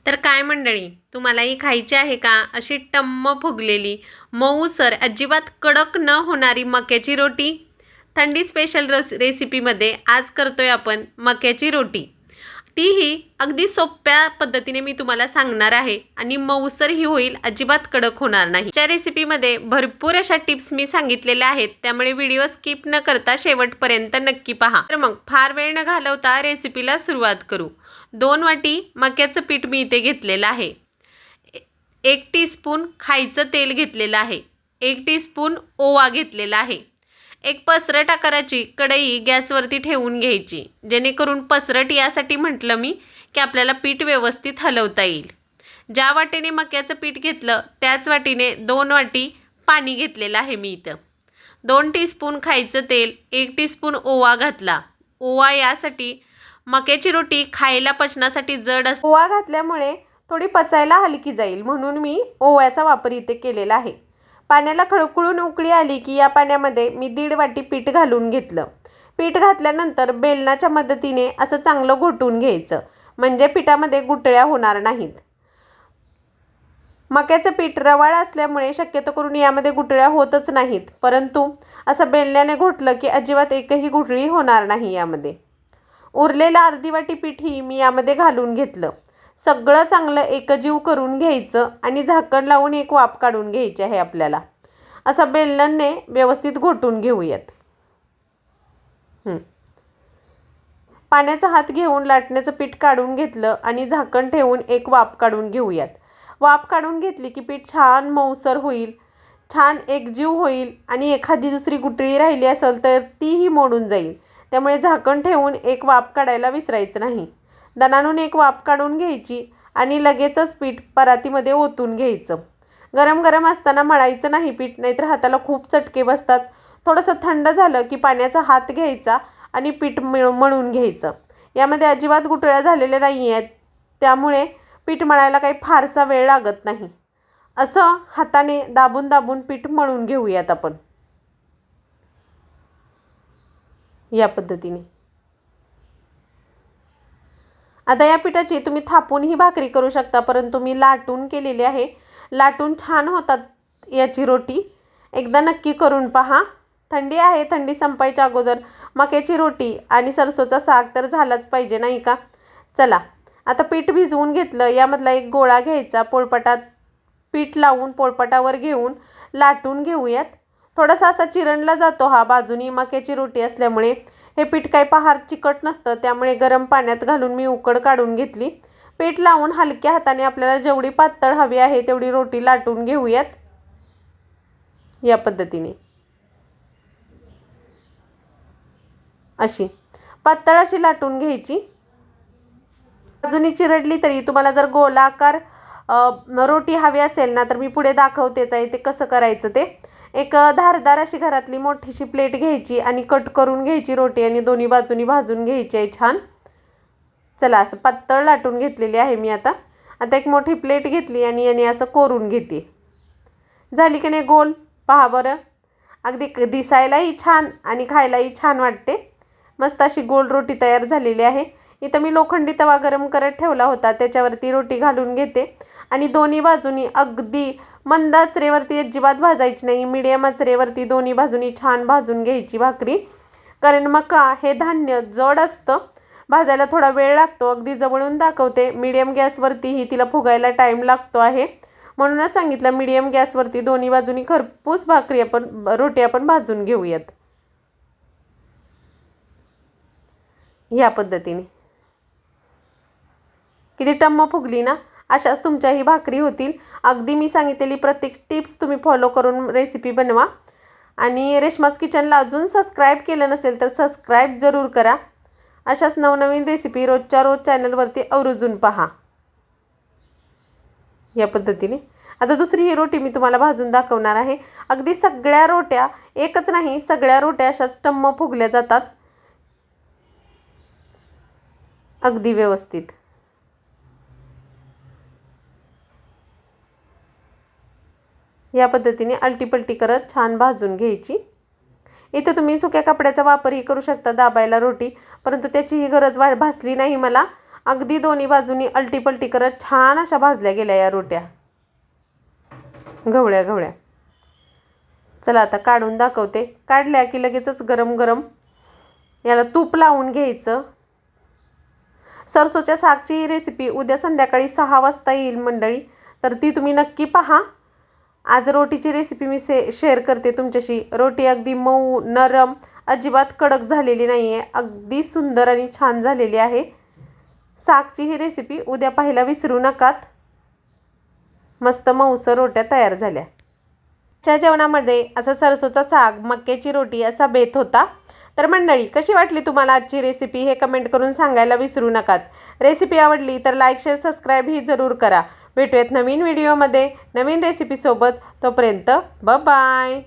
तर काय मंडळी, तुम्हालाही खायची आहे का अशी टम्म फुगलेली मऊसर अजिबात कडक न होणारी मक्याची रोटी? थंडी स्पेशल रेसिपीमध्ये आज करतोय आपण मक्याची रोटी. तीही अगदी सोप्या पद्धतीने मी तुम्हाला सांगणार आहे आणि मऊसर ही होईल, अजिबात कडक होणार नाही. त्या रेसिपीमध्ये भरपूर अशा टिप्स मी सांगितलेल्या आहेत, त्यामुळे व्हिडिओ स्किप न करता शेवटपर्यंत नक्की पहा. तर मग फार वेळ न घालवता रेसिपीला सुरुवात करू. 2 वाटी मक्याचं पीठ मी इथे घेतलेलं आहे. 1 टीस्पून खायचं तेल घेतलेलं आहे. 1 टीस्पून ओवा घेतलेला आहे. एक पसरट आकाराची कढई गॅसवरती ठेवून घ्यायची, जेणेकरून पसरट यासाठी म्हटलं मी की आपल्याला पीठ व्यवस्थित हलवता येईल. ज्या वाटीने मक्याचं पीठ घेतलं त्याच वाटीने 2 वाटी पाणी घेतलेलं आहे मी इथं. 2 टीस्पून खायचं तेल, 1 टीस्पून ओवा घातला. ओवा यासाठी मक्याची रोटी खायला पचनासाठी जड असते. ओवा घातल्यामुळे थोडी पचायला हलकी जाईल, म्हणून मी ओव्याचा वापर इथे केलेला आहे. पाण्याला खळखळून उकळी आली की या पाण्यामध्ये मी 1.5 वाटी पीठ घालून घेतलं. पीठ घातल्यानंतर बेलनाच्या मदतीने असं चांगलं घोटून घ्यायचं, म्हणजे पिठामध्ये गुठळ्या होणार नाहीत. मक्याचं पीठ रवाळ असल्यामुळे शक्यतो करून यामध्ये गुठळ्या होतच नाहीत, परंतु असं बेलण्याने घोटलं की अजिबात एकही गुठळी होणार नाही यामध्ये. उरलेलं अर्धी वाटी पीठही मी यामध्ये घालून घेतलं. सगळं चांगलं एकजीव करून घ्यायचं आणि झाकण लावून एक वाफ काढून घ्यायची आहे आपल्याला. असं बेलण्याने व्यवस्थित घोटून घेऊयात. पाण्याचा हात घेऊन लाटण्याचं पीठ काढून घेतलं आणि झाकण ठेवून एक वाफ काढून घेऊयात. वाफ काढून घेतली की पीठ छान मऊसर होईल, छान एकजीव होईल आणि एखादी दुसरी गुठळी राहिली असेल तर तीही मोडून जाईल. त्यामुळे झाकण ठेवून एक वाफ काढायला विसरायचं नाही. दणानून एक वाफ काढून घ्यायची आणि लगेचच पीठ परातीमध्ये ओतून घ्यायचं. गरम गरम असताना मळायचं नाही पीठ, नाहीतर हाताला खूप चटके बसतात. थोडंसं थंड झालं की पाण्याचा हात घ्यायचा आणि पीठ मळून घ्यायचं. यामध्ये अजिबात गुठळ्या झालेल्या नाही आहेत, त्यामुळे पीठ मळायला काही फारसा वेळ लागत नाही. असं हाताने दाबून दाबून पीठ मळून घेऊयात आपण या पद्धतीने. आता या पिठाची तुम्ही थापून ही भाकरी करू शकता, परंतु मी लाटून केलेली आहे. लाटून छान होतात याची रोटी. एकदा नक्की करून पहा. थंडी आहे, थंडी संपायच्या अगोदर मक्याची रोटी आणि सरसोचा साग तर झालाच पाहिजे, नाही का? चला, आता पीठ भिजवून घेतलं. यामधला एक गोळा घ्यायचा, पोळपाटात पीठ लावून पोळपाटावर घेऊन लाटून घेऊयात. थोडासा असा चिरणला जातो हा बाजूनी, मक्याची रोटी असल्यामुळे. हे पीठ काही फार चिकट नसतं, त्यामुळे गरम पाण्यात घालून मी उकड काढून घेतली. पीठ लावून हलक्या हाताने आपल्याला जेवढी पातळ हवी आहे तेवढी रोटी लाटून घेऊयात या पद्धतीने. अशी पातळ अशी लाटून घ्यायची. बाजूनी चिरडली तरी तुम्हाला जर गोलाकार रोटी हवी असेल ना, तर मी पुढे दाखवतेच आहे ते कसं करायचं ते. एक धारदार अशी घरातली मोठीशी प्लेट घ्यायची आणि कट करून घ्यायची रोटी आणि दोन्ही बाजूनी भाजून घ्यायची आहे छान. चला, असं पातळ लाटून घेतलेली आहे मी. आता एक मोठी प्लेट घेतली आणि याने असं कोरून घेते. झाली की नाही गोल? पहा बरं, अगदी दिसायलाही छान आणि खायलाही छान वाटते. मस्त अशी गोल रोटी तयार झालेली आहे. इथं मी लोखंडी तवा गरम करत ठेवला होता, त्याच्यावरती रोटी घालून घेते आणि दोन्ही बाजूनी अगदी मंद आचेवरती अजिबात भाजायची नाही, मीडियम आचेवरती दोन्ही बाजूनी छान भाजून घ्यायची भाकरी. कारण मका हे धान्य जड असतं, भाजायला थोडा वेळ लागतो. अगदी जवळून दाखवते. मीडियम गॅसवरतीही तिला फुगायला टाईम लागतो आहे, म्हणूनच सांगितलं मीडियम गॅसवरती दोन्ही बाजूनी खरपूस रोटी आपण भाजून घेऊयात या पद्धतीने. किती टम्म फुगली ना? अशाच तुमच्याही भाकरी होतील. अगदी मी सांगितलेली प्रत्येक टिप्स तुम्ही फॉलो करून रेसिपी बनवा. आणि रेश्माज किचनला अजून सबस्क्राईब केलं नसेल तर सबस्क्राईब जरूर करा. अशाच नवनवीन रेसिपी रोजच्या रोज चॅनलवरती आवर्जून पहा या पद्धतीने. आता दुसरी ही रोटी मी तुम्हाला भाजून दाखवणार आहे. अगदी सगळ्या रोट्या, एकच नाही सगळ्या रोट्या अशाच टम्म फुगल्या जातात अगदी व्यवस्थित. या पद्धतीने अलटीपलटी करत छान भाजून घ्यायची. इथे तुम्ही सुक्या कपड्याचा वापरही करू शकता दाबायला रोटी, परंतु त्याचीही गरज भासली नाही मला. अगदी दोन्ही बाजूनी अलटीपलटी करत छान अशा भाजल्या गेल्या या रोट्या, घवळ्या घवळ्या. चला आता काढून दाखवते. काढल्या की लगेचच गरम गरम याला तूप लावून घ्यायचं. सरसोच्या सागची ही रेसिपी उद्या संध्याकाळी 6 वाजता येईल मंडळी, तर ती तुम्ही नक्की पहा. आज रोटीची रेसिपी मी शेअर करते तुमच्याशी. रोटी अगदी मऊ नरम, अजिबात कडक झालेली नाही आहे, अगदी सुंदर आणि छान झालेली आहे. सागची ही रेसिपी उद्या पाहायला विसरू नकात. मस्त मऊसर रोट्या तयार झाल्या. च्या जेवणामध्ये असा सरसोचा साग, मक्याची रोटी असा बेत होता. तर मंडळी, कशी वाटली तुम्हाला आजची रेसिपी हे कमेंट करून सांगायला विसरू नकात. रेसिपी आवडली तर लाईक, शेअर, सबस्क्राईब ही जरूर करा. भेटूयात नवीन व्हिडिओमध्ये नवीन रेसिपीसोबत. तोपर्यंत बाय.